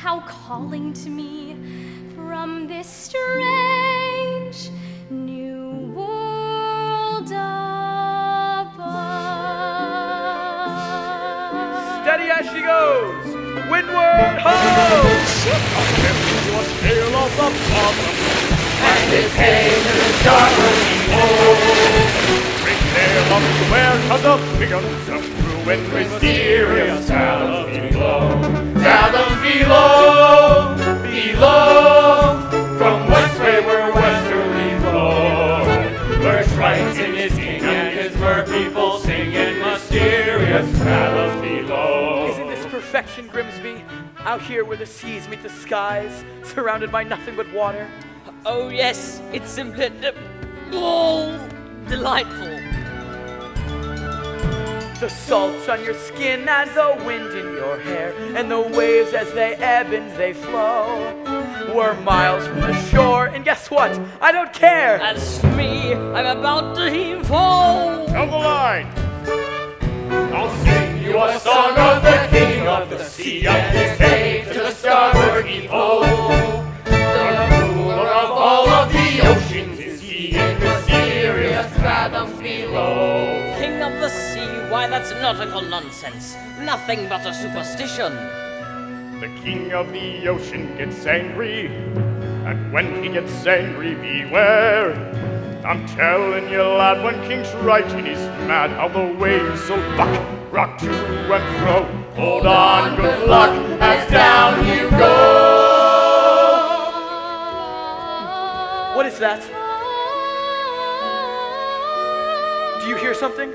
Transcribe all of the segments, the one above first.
somehow calling to me from this strange new world above. Steady as she goes! Windward ho! Ship! I'll step into a tail of the bottom, And his hay to the starboard pole. great sail up to where 'cause of big uns of crew and mysterious Fathoms fathoms below, fathoms below, below. From westward we're westerly flow. We're strikes in his king and his mer people singing mysterious fathoms below. Isn't this perfection, Grimsby? Out here where the seas meet the skies, surrounded by nothing but water. Oh yes, it's simply delightful. The salt on your skin and the wind in your hair, and the waves as they ebb and they flow. We're miles from the shore, and guess what? I don't care! As for me, I'm about to heave ho. Down the line! I'll sing you a song of the king of the sea and his hay to the starboard pole. The ruler of all of the oceans is he in mysterious fathoms below. King of the sea, why that's nautical nonsense. Nothing but a superstition. The king of the ocean gets angry, and when he gets angry, beware. I'm telling you, lad, when King's right and he's mad, how the waves will buck, rock to and fro. Hold on, good luck, as down you go. What is that? Do you hear something?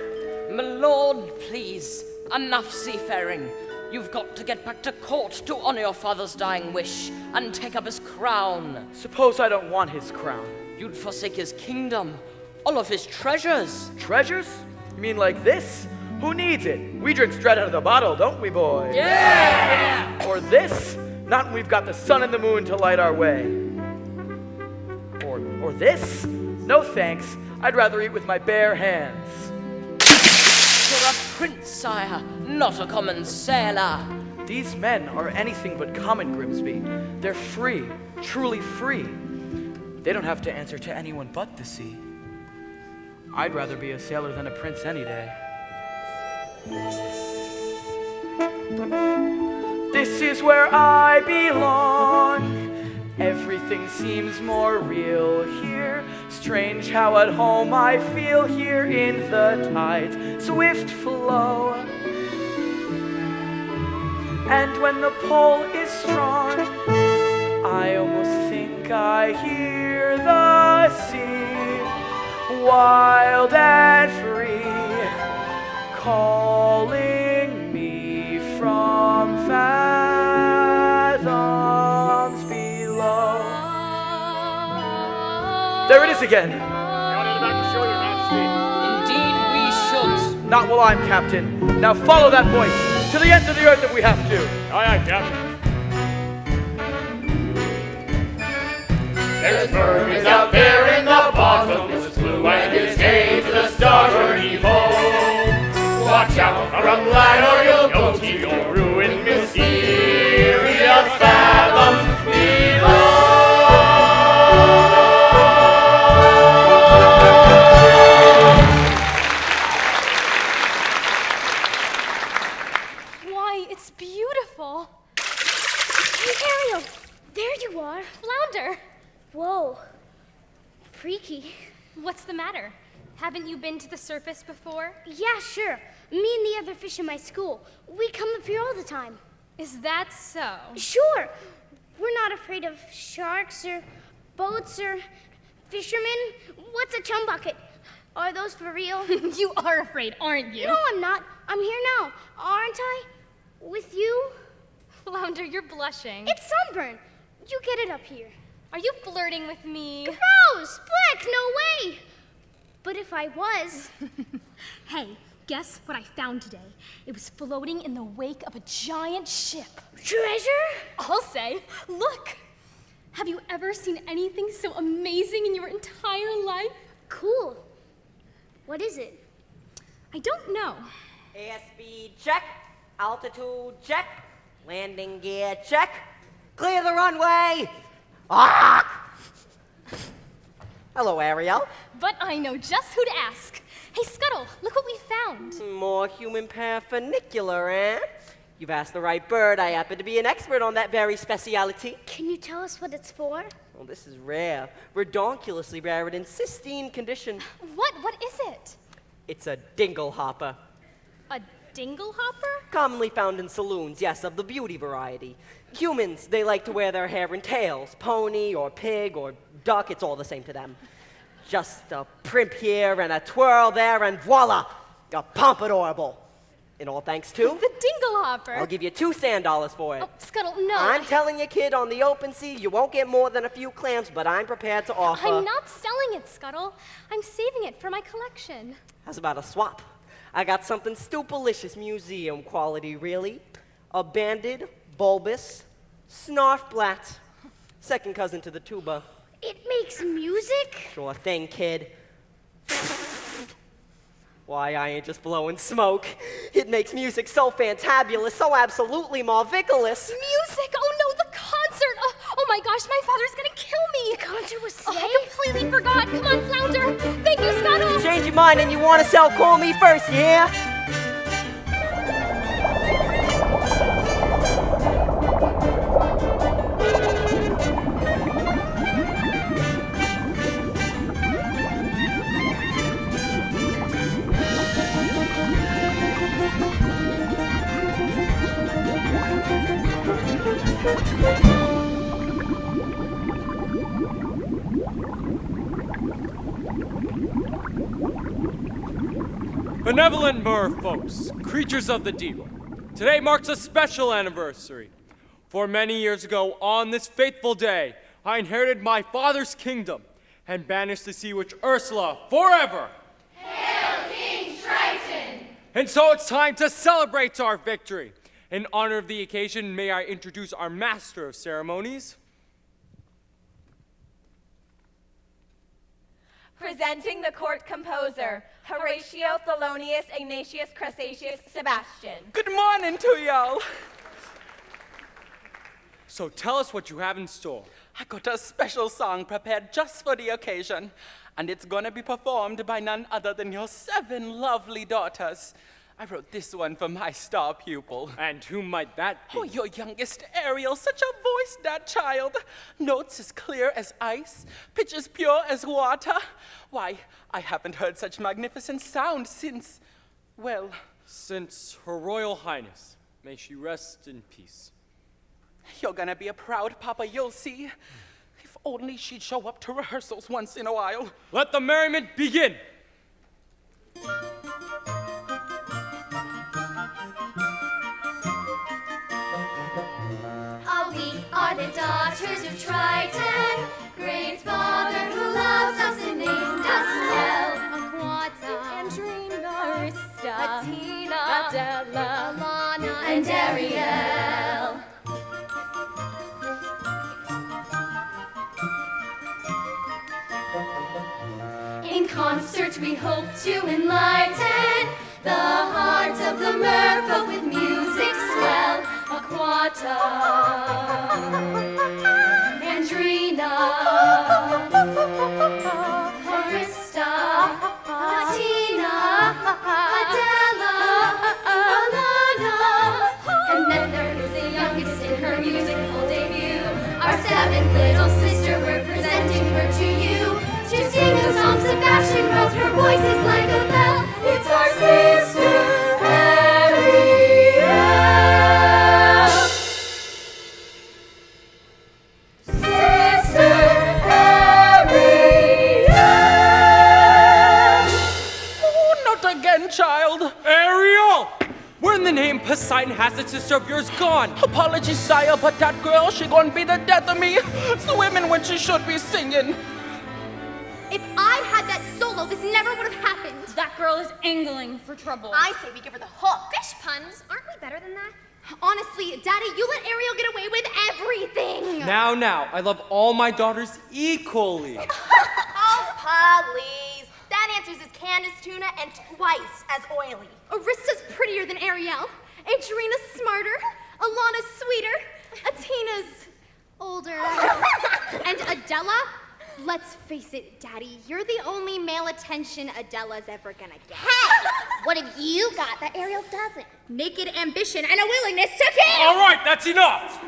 My lord, please, enough seafaring. You've got to get back to court to honor your father's dying wish and take up his crown. Suppose I don't want his crown. You'd forsake his kingdom, all of his treasures. Treasures? You mean like this? Who needs it? We drink straight out of the bottle, don't we, boy? Yeah! Or this? Not when we've got the sun and the moon to light our way. Or this? No thanks. I'd rather eat with my bare hands. You're a prince, sire, not a common sailor. These men are anything but common, Grimsby. They're free, truly free. They don't have to answer to anyone but the sea. I'd rather be a sailor than a prince any day. This is where I belong. Everything seems more real here. Strange how at home I feel here in the tide's swift flow. And when the pole is strong, I almost think I hear the sea, wild and free, calling me from fathoms below. There it is again. You want to back to shore, your majesty? Indeed we should. Not while I'm captain. Now follow that voice to the ends of the earth if we have to. Aye, aye, captain. There's mermaids out there in the bottomless blue, and his hay to the starboard heave-ho. Watch out for a lad, or you'll go to your ruin, mysterious fathoms below. Why, it's beautiful. Hey, Ariel, there you are. Flounder. Whoa. Freaky. What's the matter? Haven't you been to the surface before? Yeah, sure. Me and the other fish in my school, we come up here all the time. Is that so? Sure. We're not afraid of sharks or boats or fishermen. What's a chum bucket? Are those for real? You are afraid, aren't you? No, I'm not. I'm here now. Aren't I? With you? Flounder, you're blushing. It's sunburn. You get it up here. Are you flirting with me? Gross! Black, no way! But if I was... Hey, guess what I found today? It was floating in the wake of a giant ship. Treasure? I'll say, look! Have you ever seen anything so amazing in your entire life? Cool. What is it? I don't know. Airspeed check, altitude check, landing gear check. Clear the runway! Ah! Hello, Ariel. But I know just who to ask. Hey, Scuttle, look what we found. More human parafunicular, eh? You've asked the right bird. I happen to be an expert on that very speciality. Can you tell us what it's for? Well, this is rare. Redonkulously rare and in pristine condition. What is it? It's a dingle hopper. A dingle hopper? Commonly found in saloons, yes, of the beauty variety. Humans, they like to wear their hair in tails. Pony or pig or duck, it's all the same to them. Just a primp here and a twirl there and voila, a pompadourable. And all thanks to? The dingle hopper. I'll give you $2 sand for it. Oh, Scuttle, no. I'm telling you, kid, on the open sea, you won't get more than a few clams, but I'm prepared to offer. I'm not selling it, Scuttle. I'm saving it for my collection. How's about a swap? I got something stupelicious, museum quality, really. A banded, bulbous, snarfblatt. Second cousin to the tuba. It makes music? Sure thing, kid. Why, I ain't just blowing smoke. It makes music so fantabulous, so absolutely marviculous. Music! Oh no, the concert! Oh my gosh, my father's gonna kill me! The concert was Oh, today? I completely forgot. Come on, Flounder. Thank you, Scuttle. Change your mind and you want to sell, call me first, yeah? Benevolent merfolks, creatures of the deep, today marks a special anniversary. For many years ago, on this fateful day, I inherited my father's kingdom and banished the sea witch Ursula forever. Hail King Triton! And so it's time to celebrate our victory. In honor of the occasion, may I introduce our master of ceremonies? Presenting the court composer, Horatio Thelonious Ignatius Crustaceus Sebastian. Good morning to y'all. So tell us what you have in store. I got a special song prepared just for the occasion, and it's gonna be performed by none other than your 7 lovely daughters. I wrote this one for my star pupil. And who might that be? Oh, your youngest Ariel, such a voice, that child. Notes as clear as ice, pitch as pure as water. Why, I haven't heard such magnificent sound since, well... Since Her Royal Highness, may she rest in peace. You're gonna be a proud papa, you'll see. If only she'd show up to rehearsals once in a while. Let the merriment begin! We are the daughters of Triton, great father who loves us and named us well. Aquata, Andrina, Arista, Athena, Adela, Alana, and Ariel. In concert we hope to enlighten the hearts of the merfolk with music swell. Aquata, Andrina, Arista, Athena, Adela, Alana, and then there is the youngest in her musical debut, our 7th little sister. We're presenting her to you to sing a song Sebastian wrote. Her voice is like a bell. It's our sister Ariel. Sister Ariel. Oh, not again, child. Ariel! Where in the name Poseidon has that sister of yours gone? Apologies, sire, but that girl, she gonna be the death of me. Swimming when she should be singing. If I'd had that solo, this never would have happened. That girl is angling for trouble. I say we give her the hook. Fish puns. Aren't we better than that? Honestly, Daddy, you let Ariel get away with everything. Now, I love all my daughters equally. Oh, please. That answers as canned as tuna and twice as oily. Arista's prettier than Ariel. Adrina's smarter. Alana's sweeter. Athena's older. And Adela, let's face it, Daddy, you're the only male attention Adela's ever gonna get. Hey, what have you got that Ariel doesn't? Naked ambition and a willingness to kill! All right, that's enough!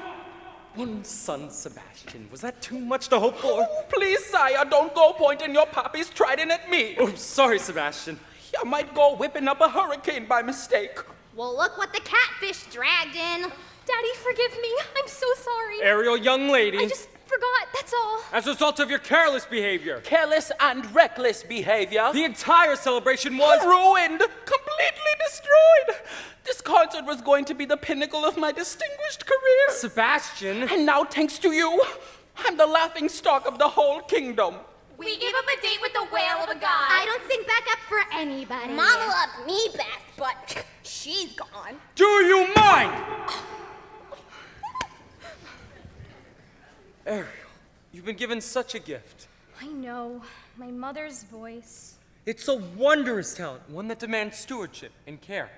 One son, Sebastian. Was that too much to hope for? Please, sire, don't go pointing your pappy's trident at me. Oh, sorry, Sebastian. You might go whipping up a hurricane by mistake. Well, look what the catfish dragged in. Daddy, forgive me. I'm so sorry. Ariel, young lady. I just forgot, that's all. As a result of your careless behavior, Careless and reckless behavior. the entire celebration was Ruined, completely destroyed. This concert was going to be the pinnacle of my distinguished career. Sebastian. And now, thanks to you, I'm the laughing stock of the whole kingdom. We gave up a date with the whale of a guy. I don't sing back up for anybody. Mama loved me best, but she's gone. Do you mind? Ariel, you've been given such a gift. I know. My mother's voice. It's a wondrous talent, one that demands stewardship and care.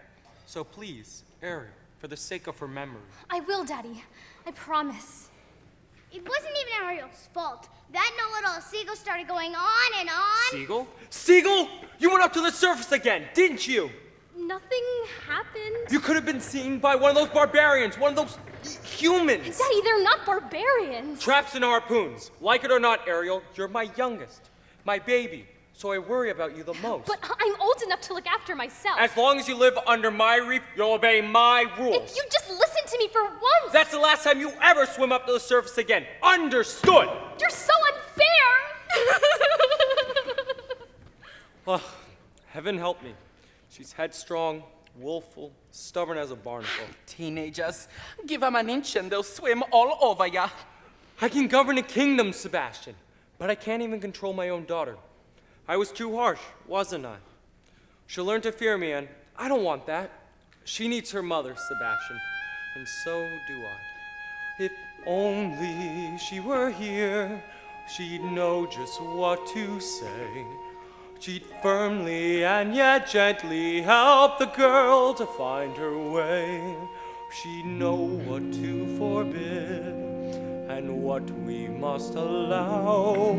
So please, Ariel, for the sake of her memory. I will, Daddy. I promise. It wasn't even Ariel's fault. That little seagull started going on and on. Seagull? Seagull? You went up to the surface again, didn't you? Nothing happened. You could have been seen by one of those barbarians, one of those humans. Daddy, they're not barbarians. Traps and harpoons. Like it or not, Ariel, you're my youngest, my baby. So I worry about you the most. But I'm old enough to look after myself. As long as you live under my reef, you'll obey my rules. If you just listen to me for once. That's the last time you ever swim up to the surface again. Understood? You're so unfair. Well, heaven help me. She's headstrong, willful, stubborn as a barnacle. Teenagers, give them an inch and they'll swim all over ya. I can govern a kingdom, Sebastian, but I can't even control my own daughter. I was too harsh, wasn't I? She'll learn to fear me, and I don't want that. She needs her mother, Sebastian, and so do I. If only she were here, she'd know just what to say. She'd firmly and yet gently help the girl to find her way. She'd know what to forbid and what we must allow.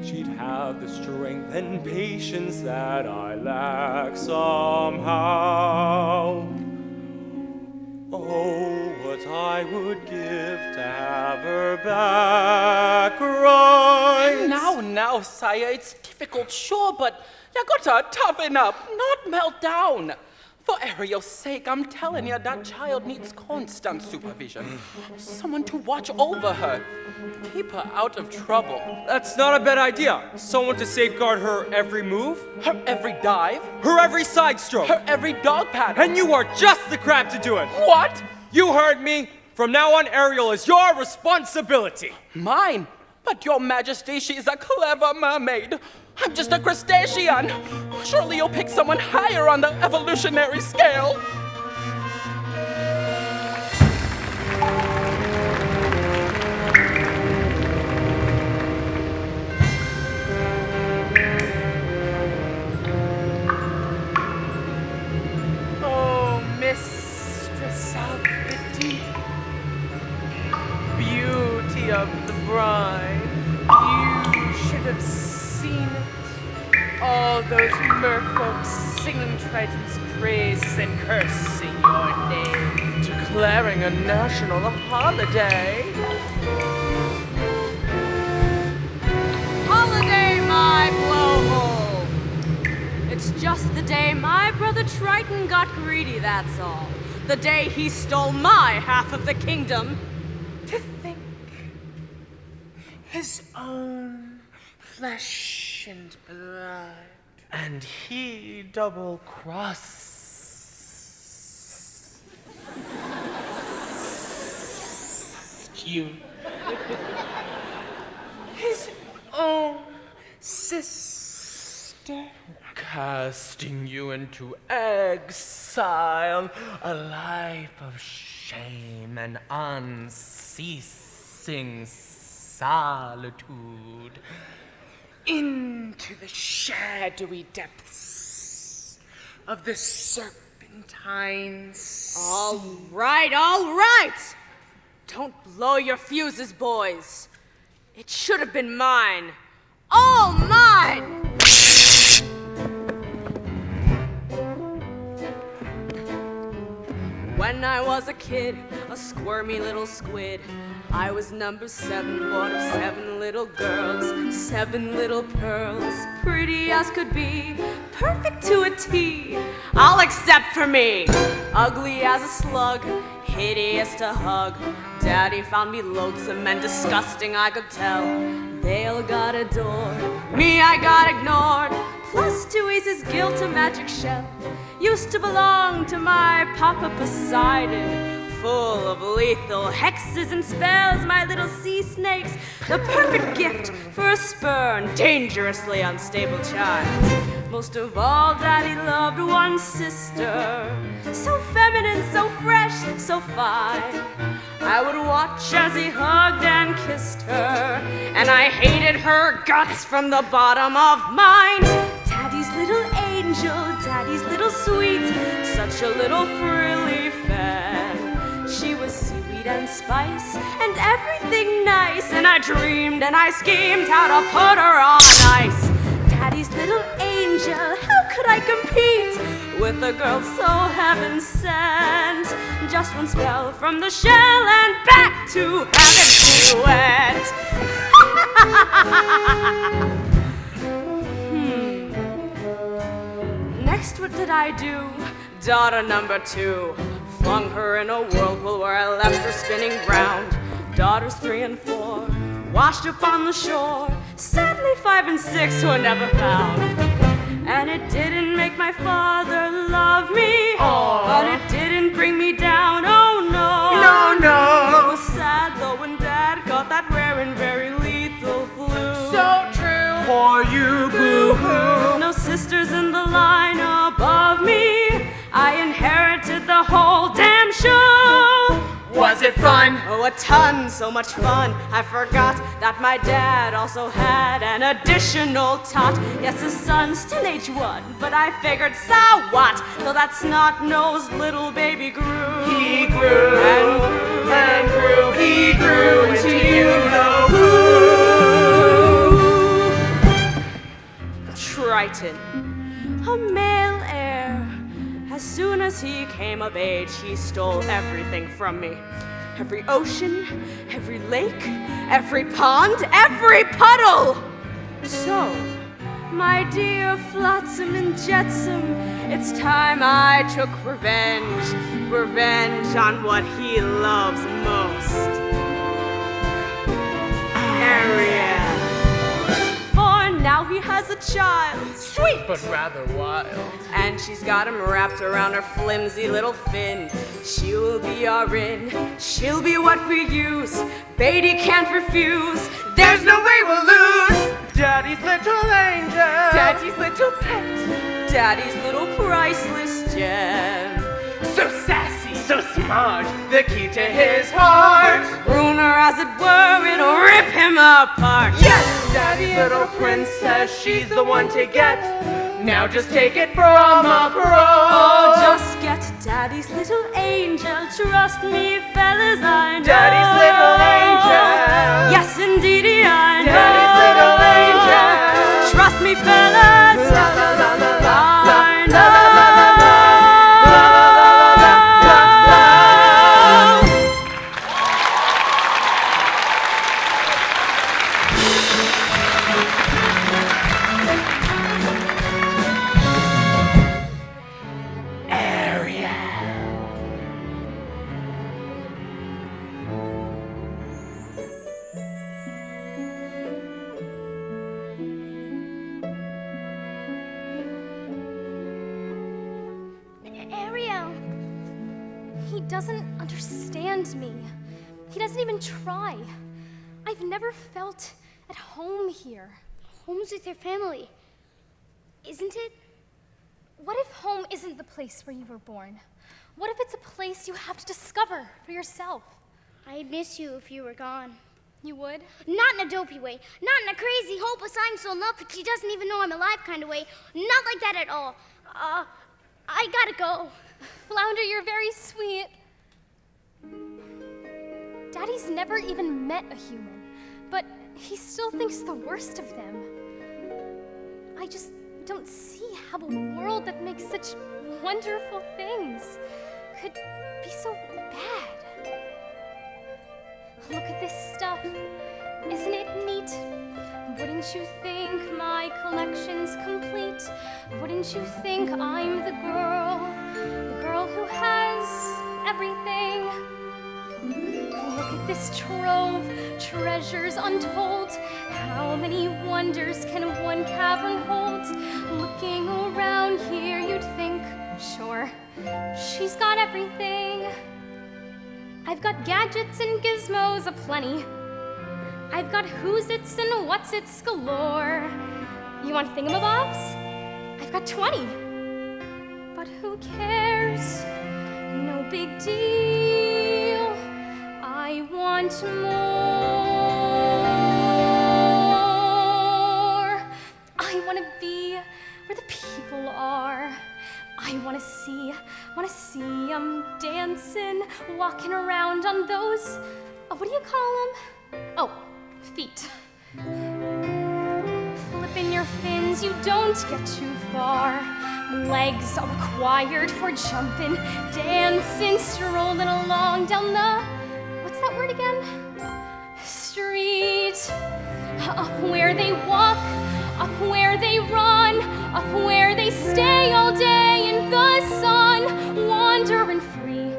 She'd have the strength and patience that I lack somehow. Oh, what I would give to have her back right. Now, sire, it's difficult, sure, but you gotta toughen up, not melt down. For Ariel's sake, I'm telling you, that child needs constant supervision. Someone to watch over her. Keep her out of trouble. That's not a bad idea. Someone to safeguard her every move, Her every dive, her every side stroke. her every dog pattern. And you are just the crab to do it. What? You heard me. From now on, Ariel is your responsibility. Mine? But your majesty, she's a clever mermaid. I'm just a crustacean. Surely you'll pick someone higher on the evolutionary scale. Oh, mistress of the deep, beauty of the brine, you should have seen it. All those merfolks singing Triton's praises and cursing your name, declaring a national holiday. Holiday, my blowhole! It's just the day my brother Triton got greedy, that's all. The day he stole my half of the kingdom. To think his own flesh and blood, and he double-crossed you. His own sister, casting you into exile, a life of shame and unceasing solitude, into the shadowy depths of the serpentine sea. All right, all right! Don't blow your fuses, boys. It should have been mine. All mine! When I was a kid, a squirmy little squid, I was number 7, born of 7 little girls, 7 little pearls, pretty as could be, perfect to a T, all except for me. Ugly as a slug, hideous to hug. Daddy found me loathsome and disgusting, I could tell. They all got adored, me I got ignored. Plus to ease his guilt, a magic shell used to belong to my Papa Poseidon, full of lethal hexes and spells, my little sea snakes, the perfect gift for a spurned, dangerously unstable child. Most of all, Daddy loved one sister, so feminine, so fresh, so fine. I would watch as he hugged and kissed her, and I hated her guts from the bottom of mine. Daddy's little angel, Daddy's little sweet, such a little frilly fan. She was seaweed and spice and everything nice, and I dreamed and I schemed how to put her on ice. Daddy's little angel, how could I compete with a girl so heaven sent? Just one spell from the shell and back to having me wet. Next, what did I do? Daughter number 2. Flung her in a whirlpool where I left her spinning round. Daughters 3 and 4 washed up on the shore. Sadly, 5 and 6 were never found. And it didn't make my father love me. Aww. But it didn't bring me down, oh no. No, no. It was sad though when Dad got that rare and very lethal flu. So true. Poor you, boo-hoo. No sisters in the line above me. I inherited the whole damn show. Was it fun? Oh, a ton, so much fun. I forgot that my dad also had an additional tot. Yes, his son still age 1, but I figured, so what? Though that snot-nosed little baby grew. He grew and grew. He grew into you know who. Triton, a male heir. As soon as he came of age, he stole everything from me. Every ocean, every lake, every pond, every puddle. So, my dear Flotsam and Jetsam, it's time I took revenge. Revenge on what he loves most. Ariel. For now he has a child. Sweet, but rather wild. And she's got him wrapped around her flimsy little fin. She'll be our in, she'll be what we use. Beatty can't refuse, there's no way we'll lose. Daddy's little angel. Daddy's little pet, Daddy's little priceless gem. So sassy, so smart, the key to his heart. Ruiner as it were, it'll rip him apart. Yes, Daddy's little princess, she's the one to get. Now just take it from a pro. Oh, just get Daddy's little angel. Trust me, fellas, I know. Daddy's little angel. Yes, indeedy, I know. Daddy's little angel. Trust me, fellas, La, la, la, la, la, I la, la, la, Ariel, he doesn't understand me. He doesn't even try. I've never felt at home here. Home's with your family, isn't it? What if home isn't the place where you were born? What if it's a place you have to discover for yourself? I'd miss you if you were gone. You would? Not in a dopey way. Not in a crazy, hopeless, I'm so in love that she doesn't even know I'm alive kind of way. Not like that at all. I gotta go. Flounder, you're very sweet. Daddy's never even met a human, but he still thinks the worst of them. I just don't see how a world that makes such wonderful things could be so bad. Look at this stuff. Isn't it neat? Wouldn't you think my collection's complete? Wouldn't you think I'm the girl who has everything? Look at this trove, treasures untold. How many wonders can one cavern hold? Looking around here, you'd think, sure, she's got everything. I've got gadgets and gizmos aplenty. I've got who's-its and what's-its galore. You want thingamabobs? I've got 20. But who cares? No big deal. I want more. I want to be where the people are. I want to see them dancing, walking around on those, what do you call them? Oh, feet. Flipping your fins, you don't get too far. Legs are required for jumping, dancing, strolling along down the, what's that word again? Street. Up where they walk, up where they run, up where they stay all day in the sun, wandering free.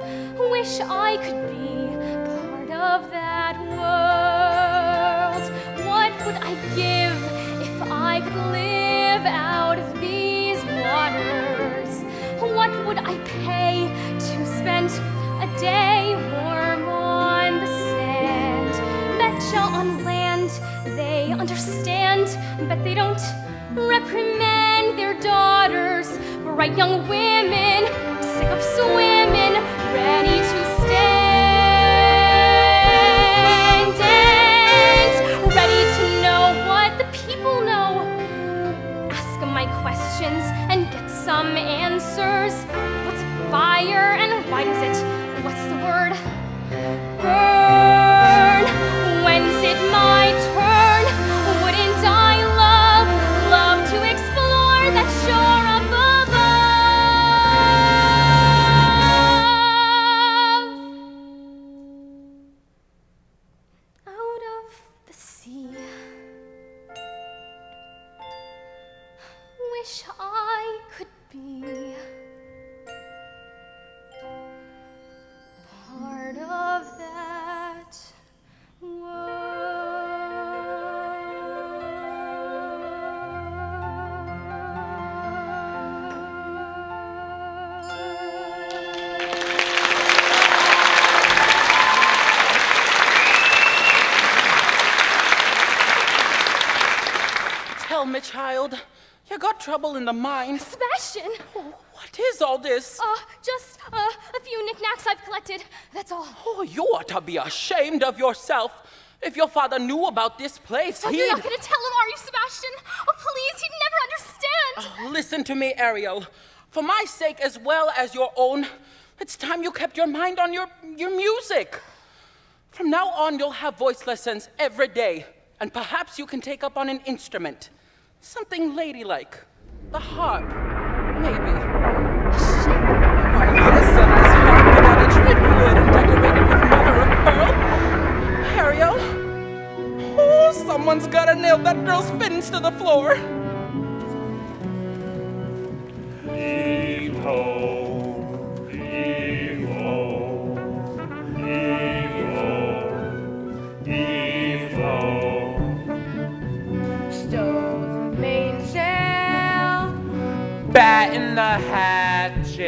Wish I could be part of that world. What would I give if I could live out of these waters? What would I pay to spend a day warm on the sand? Betcha on land they understand, but they don't reprimand their daughters. Bright young women, sick of swimming, ready to stand and ready to know what the people know. Ask them my questions and get some answers. What's fire and why does it, what's the word? Burn. When's it my turn? Wouldn't I love to explore that shore up above? Out of the sea. Wish I could be part of that Tell me, child, you got trouble in the mind. Sebastian! What is all this? Just a few knickknacks I've collected, that's all. Oh, you ought to be ashamed of yourself. If your father knew about this place, Oh, you're not gonna tell him, are you, Sebastian? Oh, please, he'd never understand. Oh, listen to me, Ariel. For my sake as well as your own, it's time you kept your mind on your music. From now on, you'll have voice lessons every day, and perhaps you can take up on an instrument. Something ladylike. The harp, maybe. Why, yes, and this harp without a driftwood and decorated with mother of pearl. Ariel? Oh, someone's gotta nail that girl's fins to the floor. Heave ho, heave ho, heave ho, heave ho. Stove mainsail. Batten the hatches.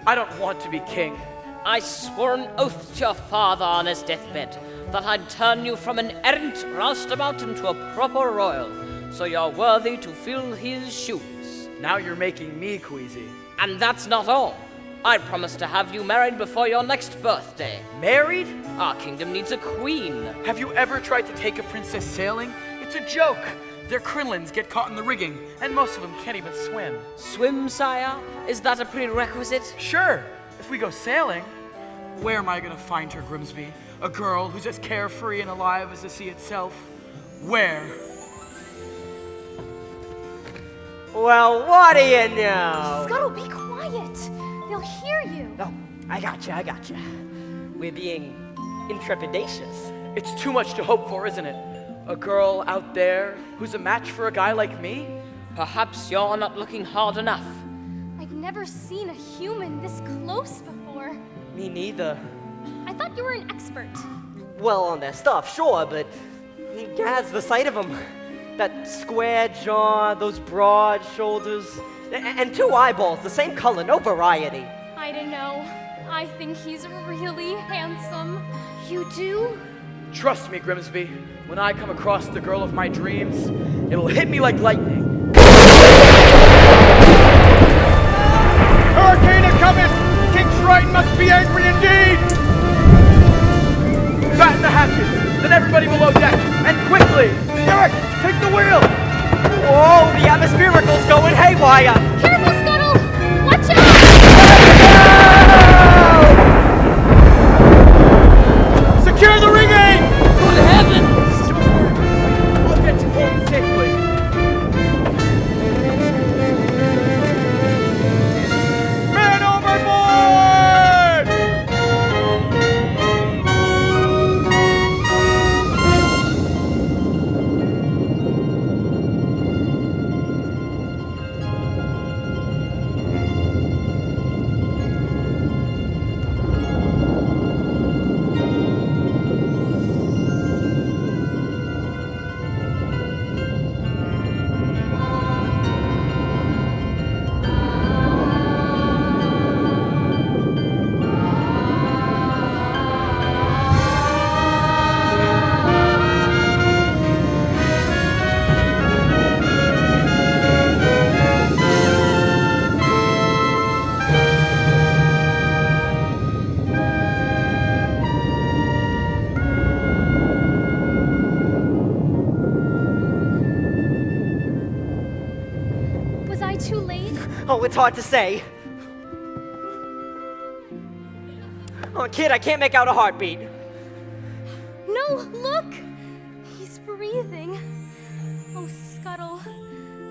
I don't want to be king. I swore an oath to your father on his deathbed that I'd turn you from an errant roustabout into a proper royal, so you're worthy to fill his shoes. Now you're making me queasy. And that's not all. I promised to have you married before your next birthday. Married? Our kingdom needs a queen. Have you ever tried to take a princess sailing? It's a joke. Their crinolines get caught in the rigging, and most of them can't even swim. Swim, sire? Is that a prerequisite? Sure, if we go sailing. Where am I gonna find her, Grimsby? A girl who's as carefree and alive as the sea itself? Where? Well, what do you know? Scuttle, be quiet. They'll hear you. Oh, I gotcha. We're being intrepidatious. It's too much to hope for, isn't it? A girl out there who's a match for a guy like me? Perhaps you're not looking hard enough. I've never seen a human this close before. Me neither. I thought you were an expert. Well, on their stuff, sure, but Gaz, the sight of them. That square jaw, those broad shoulders, and 2 eyeballs, the same color, no variety. I don't know. I think he's really handsome. You do? Trust me, Grimsby. When I come across the girl of my dreams, it'll hit me like lightning. Hurricane it cometh! King Triton must be angry indeed! Batten the hatches, then everybody below deck, and quickly! Derek, take the wheel! Whoa, the atmospherical's going haywire! Careful, Scuttle! Watch out! Secure the rigging! Good heavens! We'll get to home safely. Men overboard! Was I too late? Oh, it's hard to say. Oh, kid, I can't make out a heartbeat. No, look! He's breathing. Oh, Scuttle,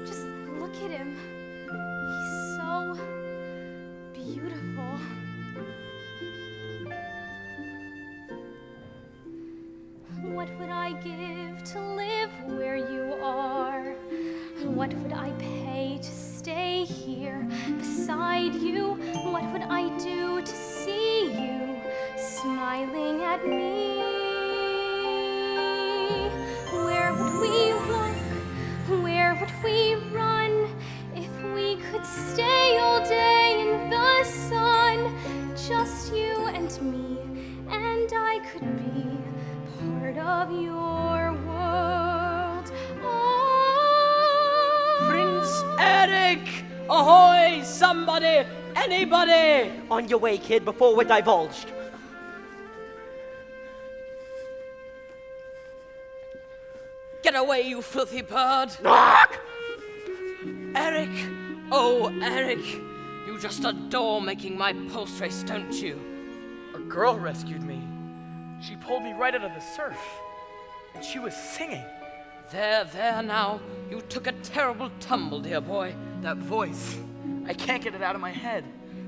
just look at him. He's so beautiful. What would I give to live where you are? What would I pay to stay here beside you? What would I do to see you smiling at me? Where would we walk? Where would we run? If we could stay all day in the sun, just you and me, and I could be part of your world. Oh. Prince Eric! Ahoy! Somebody! Anybody! On your way, kid, before we're divulged. Get away, you filthy bird! Knock! Eric! Oh, Eric! You just adore making my pulse race, don't you? A girl rescued me. She pulled me right out of the surf. And she was singing. There now. You took a terrible tumble, dear boy. That voice. I can't get it out of my head.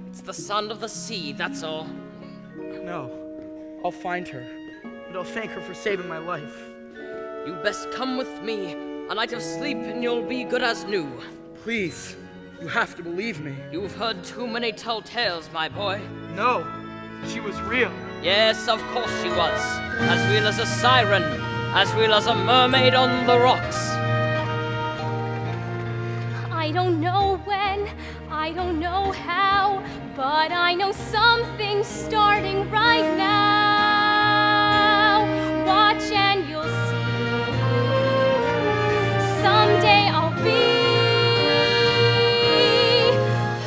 It's the sound of the sea, that's all. No. I'll find her. And I'll thank her for saving my life. You best come with me. A night of sleep and you'll be good as new. Please. You have to believe me. You've heard too many tall tales, my boy. No. She was real. Yes, of course she was. As real as a siren. As real as a mermaid on the rocks. I don't know when, I don't know how, but I know something's starting right now. Watch and you'll see. Someday I'll be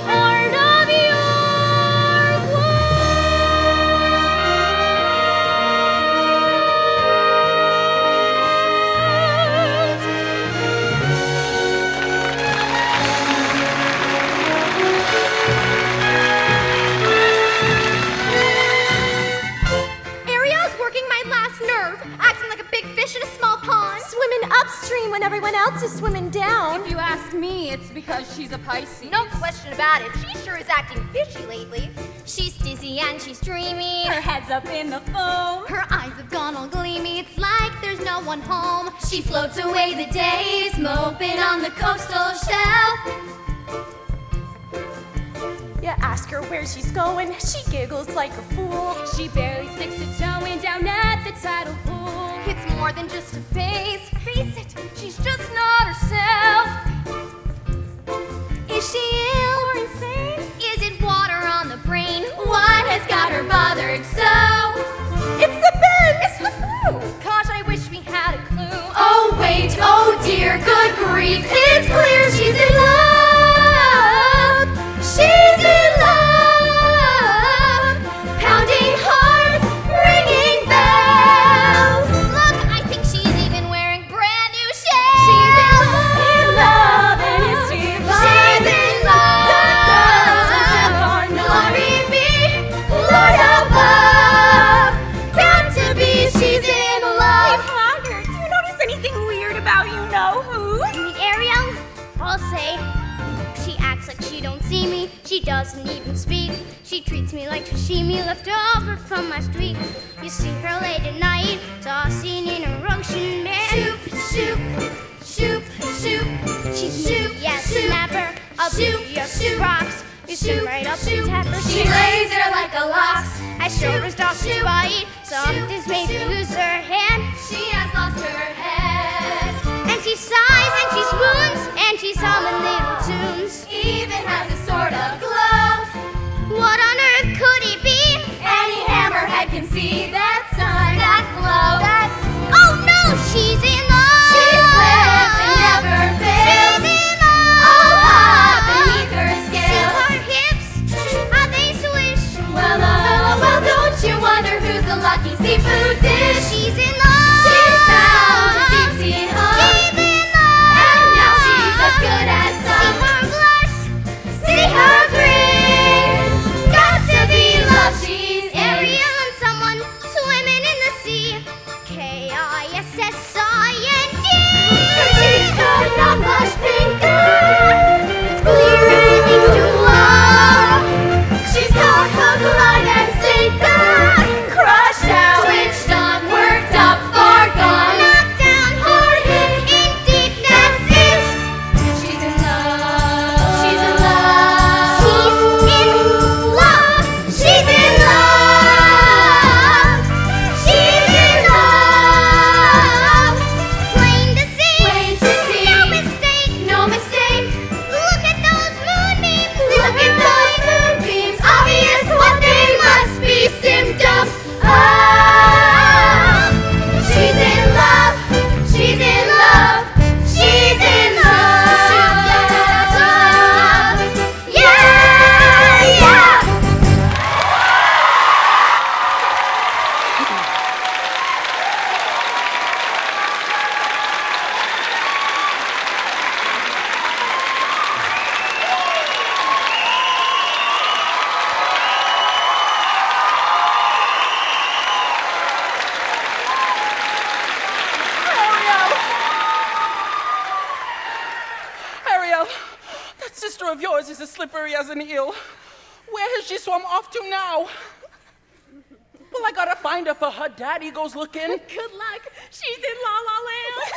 part of your world. because she's a Pisces. No question about it. She sure is acting fishy lately. She's dizzy and she's dreamy. Her head's up in the foam. Her eyes have gone all gleamy. It's like there's no one home. She floats away the days, moping on the coastal shelf. You ask her where she's going, she giggles like a fool. She barely sticks to toeing down at the tidal pool. It's more than just a phase. Face it, she's just not herself. Is she ill or insane? Is it water on the brain? What has got her bothered so? It's the bend! It's the flu! Gosh, I wish we had a clue. Oh wait, oh dear, good grief. It's clear she's in love. She's in love. Pounding hearts, ringing bells. Look, I think she's even wearing brand new shoes. She's in love and it's divine. She's in love. Glory be, Lord above. Got to be, she's in love. Hey, do you notice anything weird about you know who? Ariel, I'll say, she acts like she don't see me. She doesn't even speak. She treats me like sashimi left over from my street. You see her late at night, tossing in her ocean bed. Shoop, shoop, shoop, shoop. She's me, yes, snapper. I'll shoop, do your shoop, rocks. You swim right up and tap her. She lays there like a locks. I show her stop to bite. Something's made her lose her hand. She has lost her head. And she sighs and she swoons and she's humming little tunes. Even has a sort of glow. What on earth could he be? Any hammerhead can see that sun, that glow. Oh no, she's in love. She slips and never fails. She's in love. Oh, hot beneath her See scales. her hips, how they swish. Well, don't you wonder who's the lucky seafood dish? She's in love. She's found a deep sea hug. She's in love. And now she's as good as See some. her blush. See her grin. Got to be love. She's in. Ariel and someone swimming in the sea. Kissing. Her cheeks could not blush pinker. It's clear as H2O. She's got hook, line, and sinker. Crushed out, switched on, worked up, far gone. Knocked down, Hard hit, in deep, that's it. she's in love. She's in love. She's in love. She's in love. Plain to see. Plain to see. No mistake. No mistake. Look at those moonbeams. Look at those moonbeams. Obvious what they must be. Symptoms of. She's in love. She's in love. She's in love. Yeah, yeah. Ariel, that sister of yours is as slippery as an eel. Where has she swum off to now? Well, I gotta find her for her daddy goes looking. Good luck. She's in La La Land.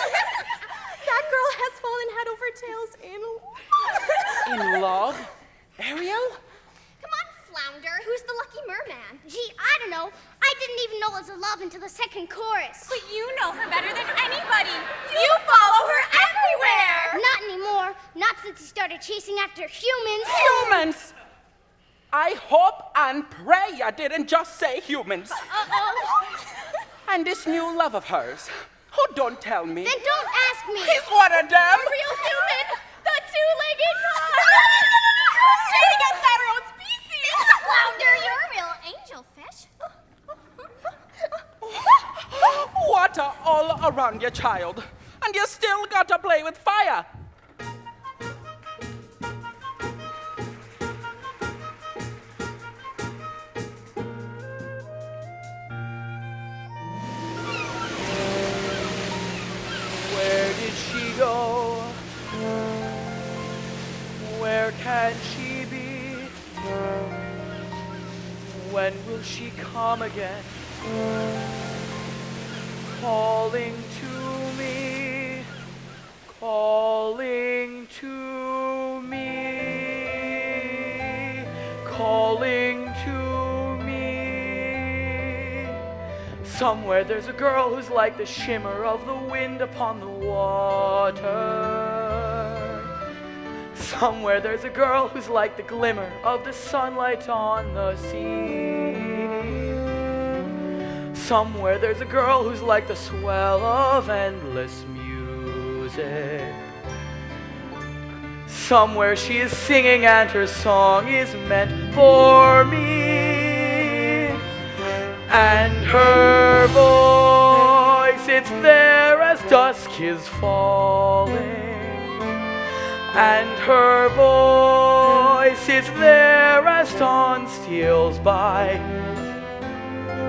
That girl has fallen head over tails in In love? Ariel? Come on, Flounder. Who's the lucky merman? Gee, I don't know. I didn't even know it was a love until the second chorus. But you know her better than anybody. You follow her everywhere. Not anymore. Not since he started chasing after humans. Humans! I hope and pray I didn't just say humans. And this new love of hers. Oh, don't tell me. Then don't ask me. He's one of them. Real human. The two-legged dog. She gets our own species. Flounder, you're a real angelfish. Water all around your child. And you still gotta play with fire. Where did she go? when will she come again? Calling to me, calling to me, calling to me. Somewhere there's a girl who's like the shimmer of the wind upon the water. Somewhere there's a girl who's like the glimmer of the sunlight on the sea. Somewhere there's a girl who's like the swell of endless music. Somewhere she is singing and her song is meant for me. And her voice, it's there as dusk is falling. And her voice is there as dawn steals by.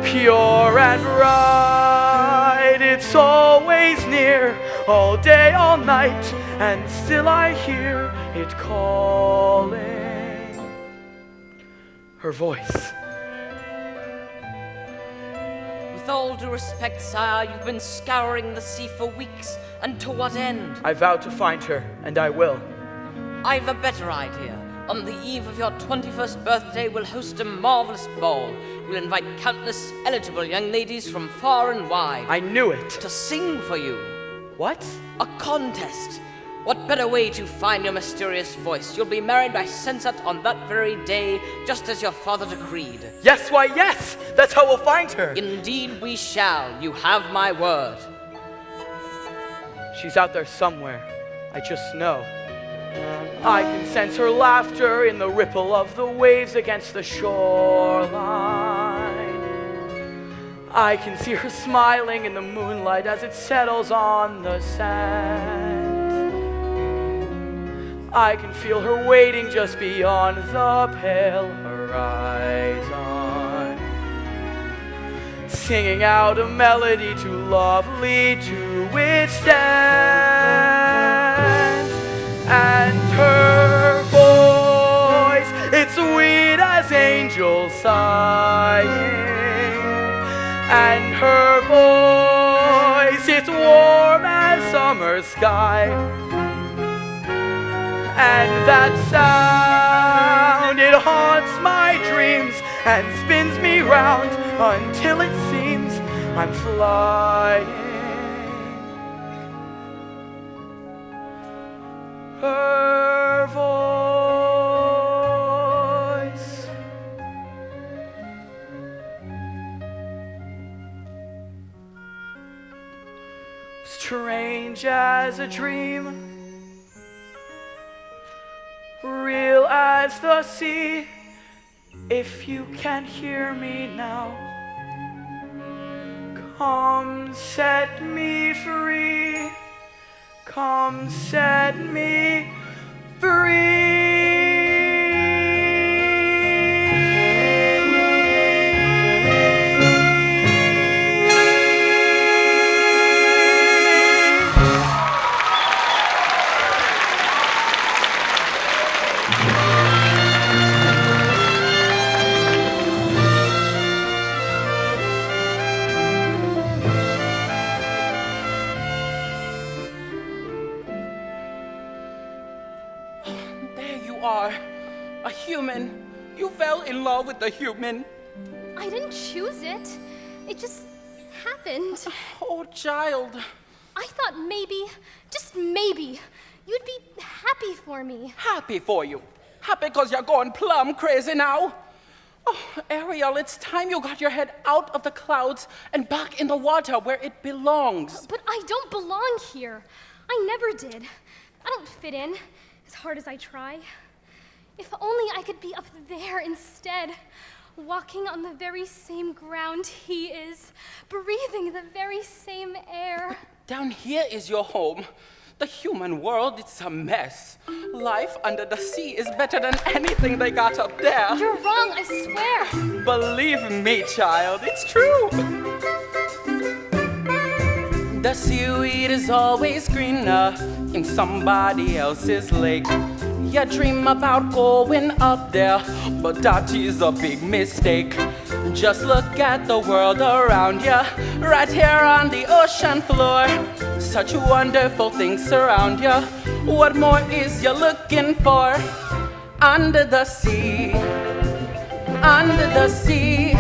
Pure and bright, it's always near, all day, all night, and still I hear it calling. Her voice. With all due respect, sire, you've been scouring the sea for weeks, and to what end? I vow to find her, and I will. I've a better idea. On the eve of your 21st birthday, we'll host a marvelous ball. We'll invite countless eligible young ladies from far and wide. I knew it. To sing for you. What? A contest. What better way to find your mysterious voice? You'll be married by sunset on that very day, just as your father decreed. Yes, why yes! That's how we'll find her. Indeed we shall. You have my word. She's out there somewhere. I just know. I can sense her laughter in the ripple of the waves against the shoreline. I can see her smiling in the moonlight as it settles on the sand. I can feel her waiting just beyond the pale horizon, singing out a melody too lovely to withstand. And her voice, it's sweet as angels sighing. And her voice, it's warm as summer sky. And that sound, it haunts my dreams and spins me round until it seems I'm flying. Her voice. Strange as a dream, real as the sea. If you can hear me now, come set me free. Come set me free. A human. You fell in love with the human. I didn't choose it. It just happened. Oh, child. I thought maybe, just maybe, you'd be happy for me. Happy for you? Happy because you're going plumb crazy now? Oh, Ariel, it's time you got your head out of the clouds and back in the water where it belongs. But I don't belong here. I never did. I don't fit in, as hard as I try. If only I could be up there instead, walking on the very same ground he is, breathing the very same air. Down here is your home. The human world, it's a mess. Life under the sea is better than anything they got up there. You're wrong, I swear. Believe me, child, it's true. The seaweed is always greener in somebody else's lake. You dream about going up there, but that is a big mistake. Just look at the world around you, right here on the ocean floor. Such wonderful things surround you. What more is you looking for? Under the sea, under the sea.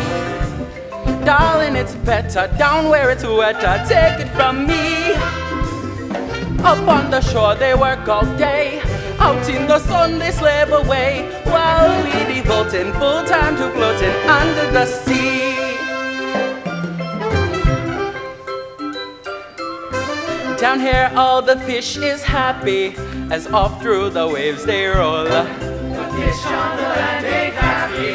Darling, it's better down where it's wetter. Take it from me. Up on the shore they work all day. Out in the sun they slave away, while we devoting full time to floating under the sea. Down here all the fish is happy, as off through the waves they roll. The fish on the land ain't happy,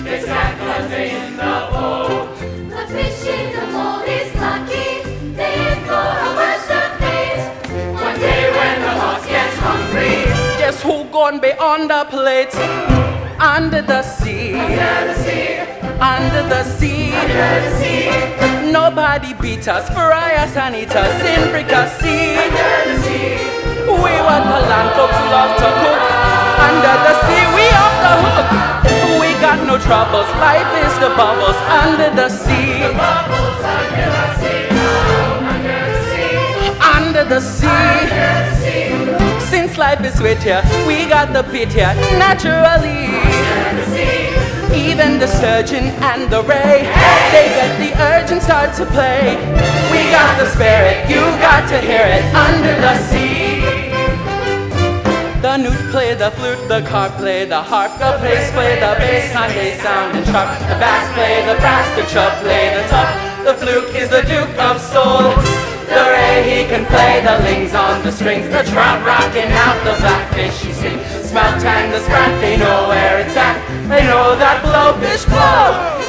it's sad 'cause they in the bowl. The fish in the bowl is lucky, they in for a worse of fate. One day when the horse gets hungry, guess who gon' be on the plate? Under the sea, under the sea, under the sea, under the sea, nobody beat us, fry us and eat us in fricassee. under the sea. We want the land folks love to cook. Under the sea, we off the hook. We got no troubles, life is the bubbles under the sea. Bubbles under the sea, under the sea, Under the sea. under the sea, Since life is sweet here, we got the pit here naturally. under the sea. Even the surgeon and the ray, they get the urge and start to play. We got the spirit, you got to hear it under the sea. The newt play the flute, the carp play the harp, the bass play the bass, and they sound and sharp. The bass play the brass, the chub play the top. The fluke is the duke of soul. The ray he can play the lings on the strings. The trout rocking out, the blackfish he sing. Smelt and the sprat, they know where it's at. They know that blowfish blow.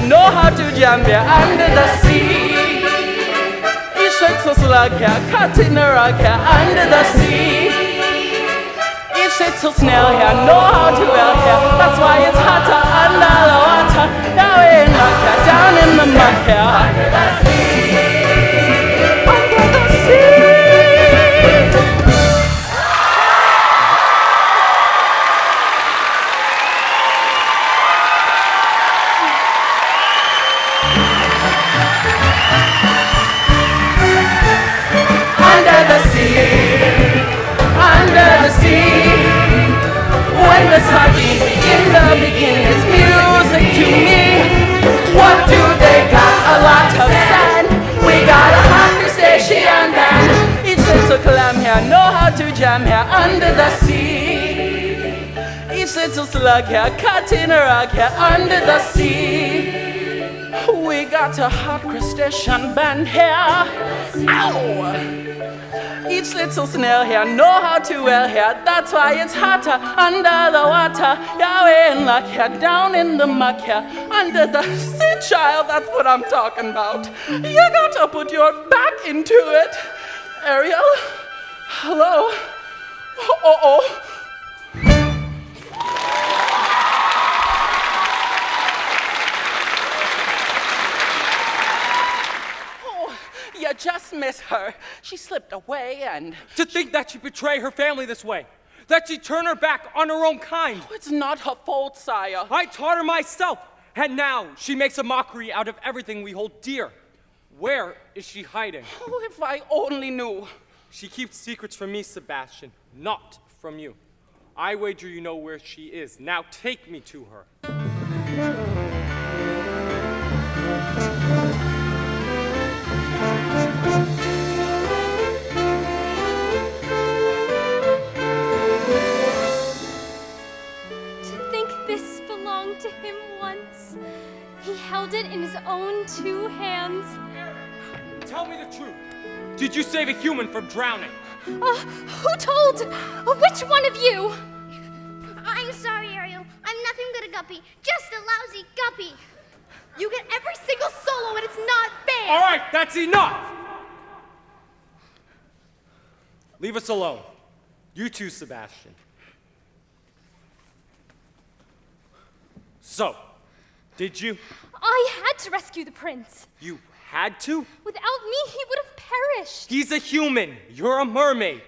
Know how to jam here under the sea. Each little slug here, cut in the rug here under the sea. Each little snail here, know how to well here. That's why it's hotter under the water. Down in the here, down in the mud here under the sea. Under the sea. When the sardines in the beginning, it's music to me. What do they got? A lot of sand. We got a hot crustacean band. Each little clam here know how to jam here under the sea. Each little slug here cut in a rug here under the sea. We got a hot crustacean band here. Ow! Each little snail here know how to well here. That's why it's hotter under the water. Yeah, in luck here, down in the muck here, under the sea, child. That's what I'm talking about. You got to put your back into it. Ariel? Hello? Uh-oh. just miss her. She slipped away and... To think that she'd betray her family this way. That she'd turn her back on her own kind. Oh, it's not her fault, sire. I taught her myself. And now she makes a mockery out of everything we hold dear. Where is she hiding? Oh, if I only knew. She keeps secrets from me, Sebastian, not from you. I wager you know where she is. Now take me to her. To think this belonged to him once. He held it in his own 2 hands. Tell me the truth. Did you save a human from drowning? Who told? Which one of you? I'm sorry, Ariel. I'm nothing but a guppy. Just a lousy guppy. You get every single solo and it's not fair! All right, that's enough! Leave us alone. You too, Sebastian. So, did you? I had to rescue the prince. You had to? Without me, he would have perished. He's a human. You're a mermaid.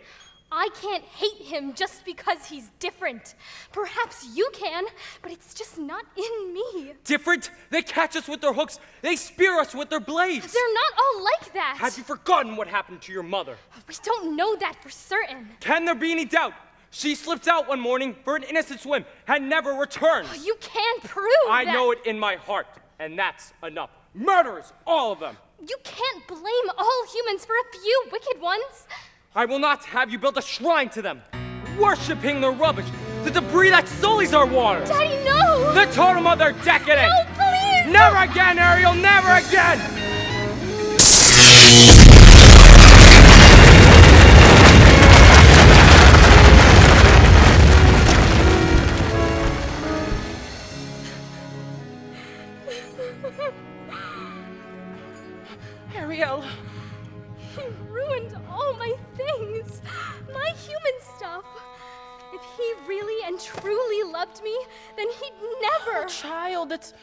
I can't hate him just because he's different. Perhaps you can, but it's just not in me. Different? They catch us with their hooks. They spear us with their blades. They're not all like that. Have you forgotten what happened to your mother? We don't know that for certain. Can there be any doubt? She slipped out one morning for an innocent swim and never returned. You can't prove I that. know it in my heart, and that's enough. Murderers, all of them. You can't blame all humans for a few wicked ones. I will not have you build a shrine to them, worshipping the rubbish, the debris that sullies our waters. Daddy, no! The totem of their decadence. No, please! Never again, Ariel, never again! Ariel. He ruined all my things, my human stuff. If he really and truly loved me, then he'd never. Oh, child, it's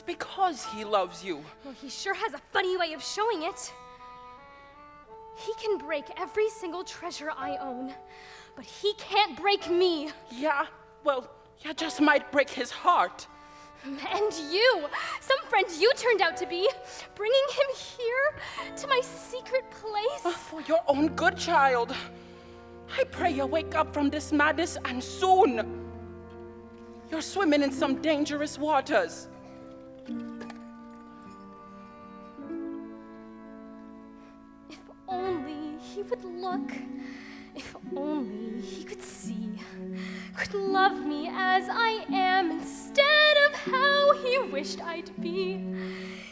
because he loves you. Well, he sure has a funny way of showing it. He can break every single treasure I own, but he can't break me. Yeah, well, you just might break his heart. And you, some friend you turned out to be, bringing him here to my secret place. For your own good, child. I pray you wake up from this madness and soon. You're swimming in some dangerous waters. If only he would look. If only he could see, could love me as I am instead of how he wished I'd be.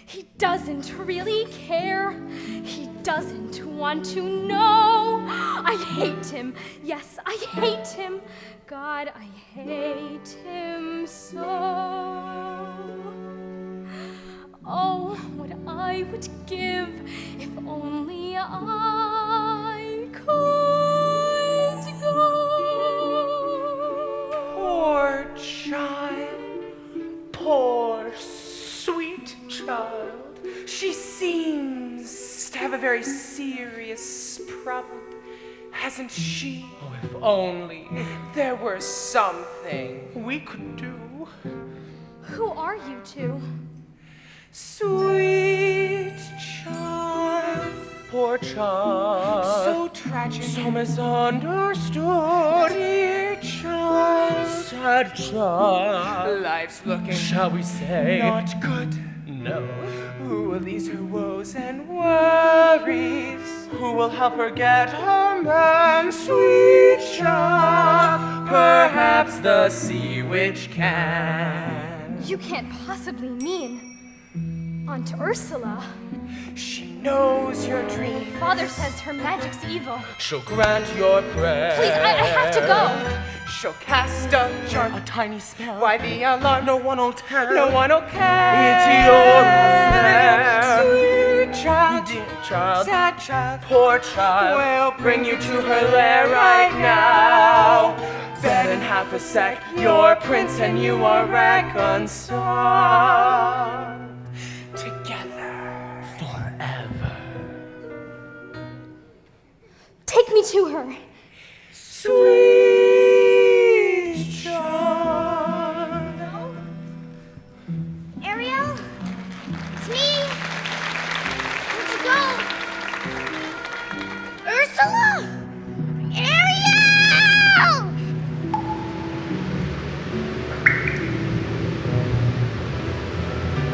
He doesn't really care. He doesn't want to know. I hate him. Yes, I hate him. God, I hate him so. Oh, what I would give if only I could go. Poor child, poor sweet child. She seems to have a very serious problem, hasn't she? Oh, if only there were something we could do. Who are you two? Sweet child, poor child, So tragic. so misunderstood. Dear child, sad child, life's looking, shall we say, not good. No. Who will ease her woes and worries? Who will help her get her man? Sweet child, perhaps the sea witch can. You can't possibly mean Aunt Ursula. She knows your dream. Father says her magic's evil. She'll grant your prayer. Please, I have to go. She'll cast a jar, a tiny spell. Why the alarm? No one will tell. No one will care. It's your affair. Sweet child, dear child, sad child, poor child. We'll bring you to her lair right now. Then in half a sec, your prince and you are reconciled together forever. Take me to her. Sweet child. Ariel? It's me. Where'd you go? Ursula? Ariel!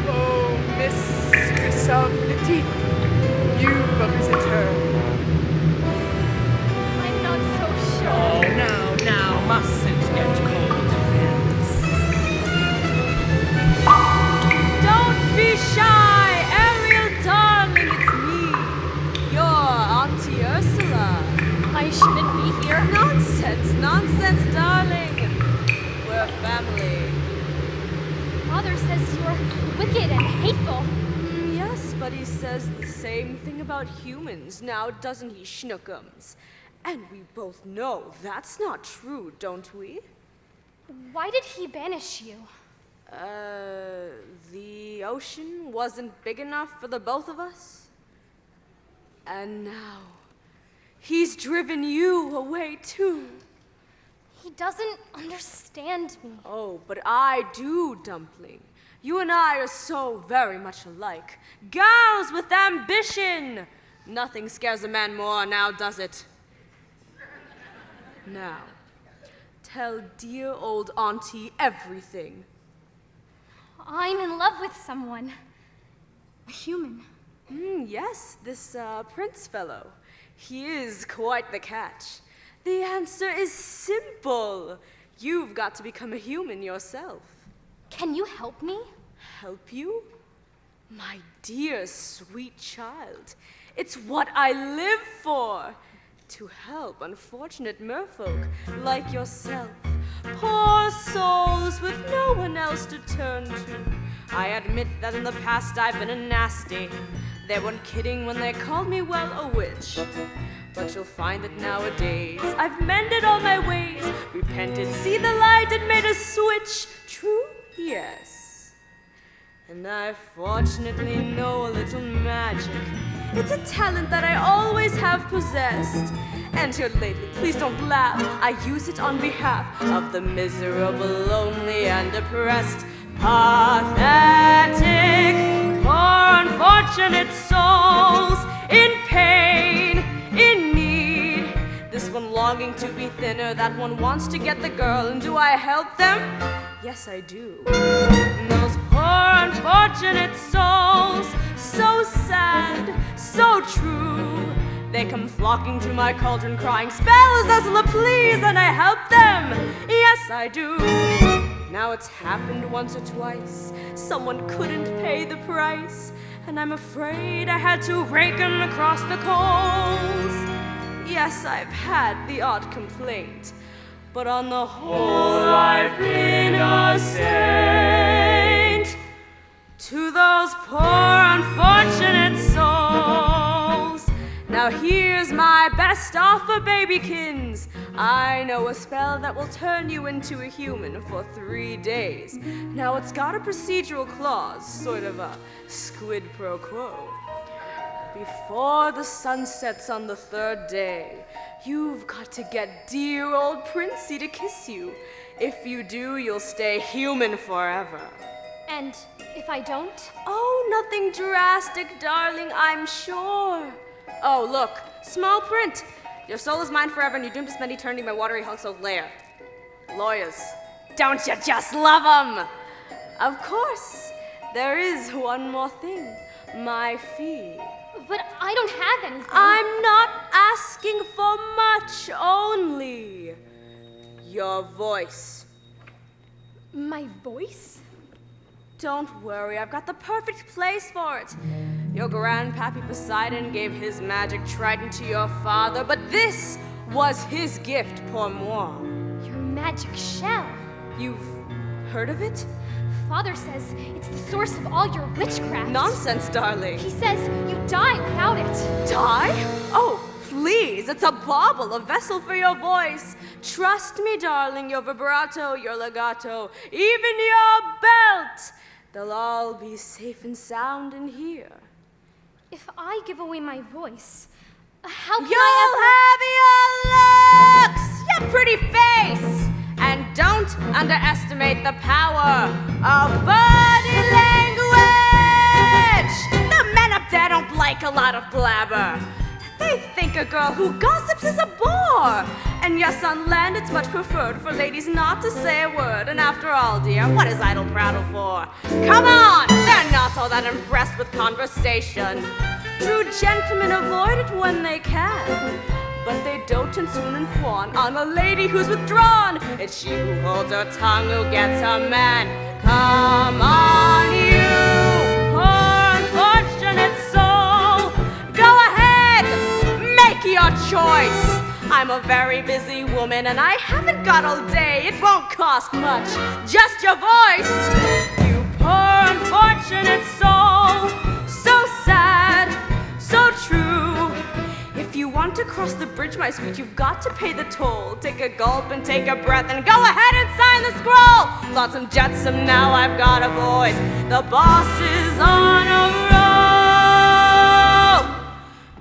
Oh, mistress of the deep, you've a visitor. I'm not so sure. Oh, now, mustn't get cold fins. Don't be shy, Ariel, darling, it's me, your Auntie Ursula. I shouldn't be here. Nonsense, darling. We're family. Father says you're wicked and hateful. Yes, but he says the same thing about humans, now doesn't he, Schnookums? And we both know that's not true, don't we? Why did he banish you? The ocean wasn't big enough for the both of us? And now, he's driven you away too. He doesn't understand me. Oh, but I do, Dumpling. You and I are so very much alike. Gals with ambition! Nothing scares a man more now, does it? Now, tell dear old Auntie everything. I'm in love with someone. A human. Yes, this prince fellow. He is quite the catch. The answer is simple. You've got to become a human yourself. Can you help me? Help you? My dear, sweet child. It's what I live for. To help unfortunate merfolk like yourself. Poor souls with no one else to turn to. I admit that in the past I've been a nasty. They weren't kidding when they called me, well, a witch. But you'll find that nowadays I've mended all my ways, repented, see the light, and made a switch. True? Yes. And I fortunately know a little magic. It's a talent that I always have possessed. And here lately, please don't laugh, I use it on behalf of the miserable, lonely, and depressed. Pathetic, poor, unfortunate souls in pain, in need. This one longing to be thinner, that one wants to get the girl, and do I help them? Yes, I do. And those poor, unfortunate souls, so sad, so true. They come flocking to my cauldron, crying, "Spells, Ursula, please!" And I help them. Yes, I do. Now it's happened once or twice. Someone couldn't pay the price, and I'm afraid I had to rake 'em across the coals. Yes, I've had the odd complaint, but on the whole I've been a saint to those poor unfortunate souls. Now here's my best offer, babykins. I know a spell that will turn you into a human for 3 days. Now it's got a procedural clause, sort of a squid pro quo. Before the sun sets on the 3rd day, you've got to get dear old Princey to kiss you. If you do, you'll stay human forever. And if I don't? Oh, nothing drastic, darling, I'm sure. Oh, look, small print. Your soul is mine forever, and you're doomed to spend eternity in my watery household lair. Lawyers, don't you just love 'em? Of course, there is one more thing, my fee. But I don't have anything. I'm not asking for much, only your voice. My voice? Don't worry, I've got the perfect place for it. Your grandpappy Poseidon gave his magic trident to your father, but this was his gift pour moi. Your magic shell. You've heard of it? Father says it's the source of all your witchcraft. Nonsense, darling. He says you die without it. Die? Oh, please, it's a bauble, a vessel for your voice. Trust me, darling, your vibrato, your legato, even your belt. They'll all be safe and sound in here. If I give away my voice, How can You'll I have your looks, your pretty face, and don't underestimate the power of body language. The men up there don't like a lot of blabber. They think a girl who gossips is a bore. And yes, on land it's much preferred for ladies not to say a word. And after all, dear, what is idle prattle for? Come on! They're not all that impressed with conversation. True gentlemen avoid it when they can. But they dote and swoon and fawn on a lady who's withdrawn. It's she who holds her tongue who gets a man. Come on, you poor unfortunate soul. Go ahead, make your choice. I'm a very busy woman and I haven't got all day. It won't cost much, just your voice. You poor unfortunate soul. So sad, so true. If you want to cross the bridge, my sweet, you've got to pay the toll. Take a gulp and take a breath and go ahead and sign the scroll. Flotsam jetsam, now I've got a voice. The boss is on a roll.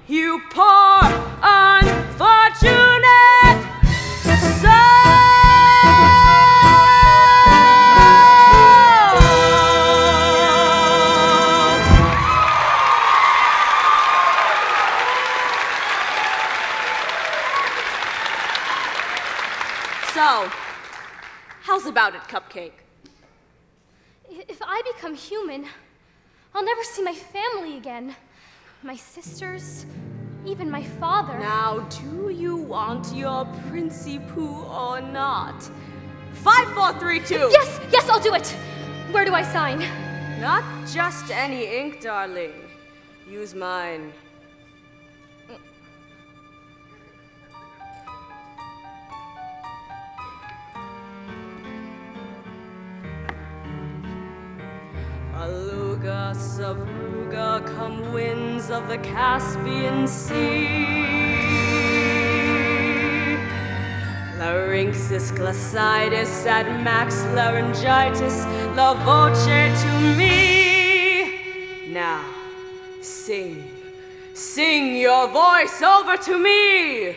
You poor unfortunate soul. So, how's about it, Cupcake? If I become human, I'll never see my family again. My sisters, even my father. Now, do you want your Princey Pooh or not? 5, 4, 3, 2. Yes, I'll do it. Where do I sign? Not just any ink, darling. Use mine. Aluga, Savruga, come winds of the Caspian Sea. Larynxis, glacitis, ad max laryngitis, la voce to me. Now, sing your voice over to me.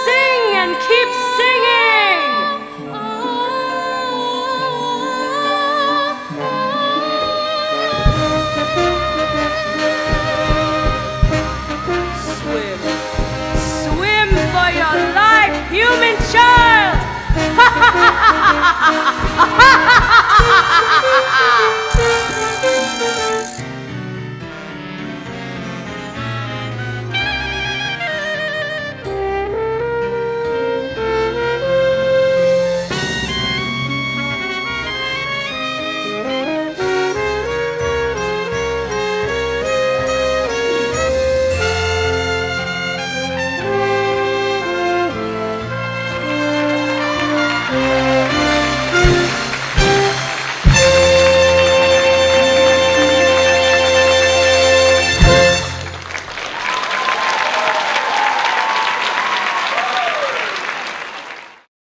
Sing and keep singing. Swim for your life, human child.